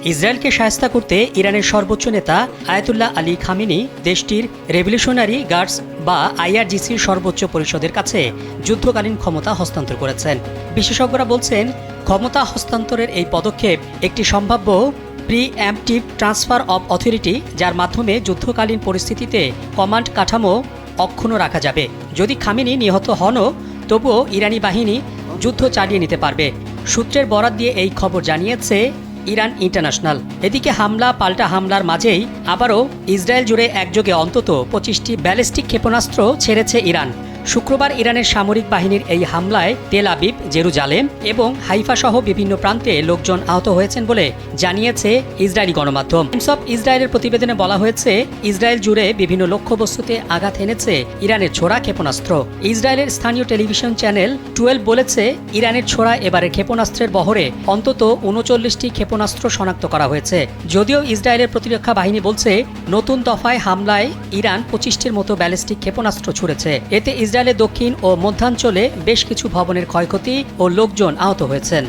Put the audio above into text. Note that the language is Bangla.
ইসরায়েলকে শায়েস্তা করতে ইরানের সর্বোচ্চ নেতা আয়াতুল্লাহ আলী খামেনি দেশটির রেভলিউশনারি গার্ডস বা আইআরজিসির সর্বোচ্চ পরিষদের কাছে যুদ্ধকালীন ক্ষমতা হস্তান্তর করেছেন। বিশেষজ্ঞরা বলছেন, ক্ষমতা হস্তান্তরের এই পদক্ষেপ একটি সম্ভাব্য প্রি-অ্যাম্পটিভ ট্রান্সফার অব অথরিটি, যার মাধ্যমে যুদ্ধকালীন পরিস্থিতিতে কমান্ড কাঠামো অক্ষুণ্ণ রাখা যাবে। যদি খামেনি নিহত হনও, তবুও ইরানি বাহিনী যুদ্ধ চালিয়ে নিতে পারবে। সূত্রের বরাত দিয়ে এই খবর জানিয়েছে ইরান ইন্টারন্যাশনাল। এদিকে হামলা পাল্টা হামলার মাঝেই আবারও ইসরায়েল জুড়ে একযোগে অন্তত 25টি ব্যালিস্টিক ক্ষেপণাস্ত্র ছেড়েছে ইরান। শুক্রবার ইরানের সামরিক বাহিনীর এই হামলায় তেল আবিব, জেরুজালেম এবং হাইফা সহ বিভিন্ন প্রান্তে লোকজন আহত হয়েছেন বলে জানিয়েছে ইসরায়েলি গণমাধ্যম। টাইমস অফ ইসরায়েলের প্রতিবেদনে বলা হয়েছে, ইসরায়েল জুড়ে বিভিন্ন লক্ষ্যবস্তুতে আঘাত এনেছে ইরানের ছোড়া ক্ষেপণাস্ত্র। ইসরায়েলের স্থানীয় টেলিভিশন চ্যানেল 12 বলেছে, ইরানের ছোড়া এবারের ক্ষেপণাস্ত্রের বহরে অন্তত 39টি ক্ষেপণাস্ত্র শনাক্ত করা হয়েছে। যদিও ইসরায়েলের প্রতিরক্ষা বাহিনী বলছে, নতুন দফায় হামলায় ইরান 25টির মতো ব্যালিস্টিক ক্ষেপণাস্ত্র ছুড়েছে। এতে ইসরায়েলের দক্ষিণ ও মধ্যাঞ্চলে বেশ কিছু ভবনের ক্ষয়ক্ষতি ও লোকজন আহত হয়েছেন।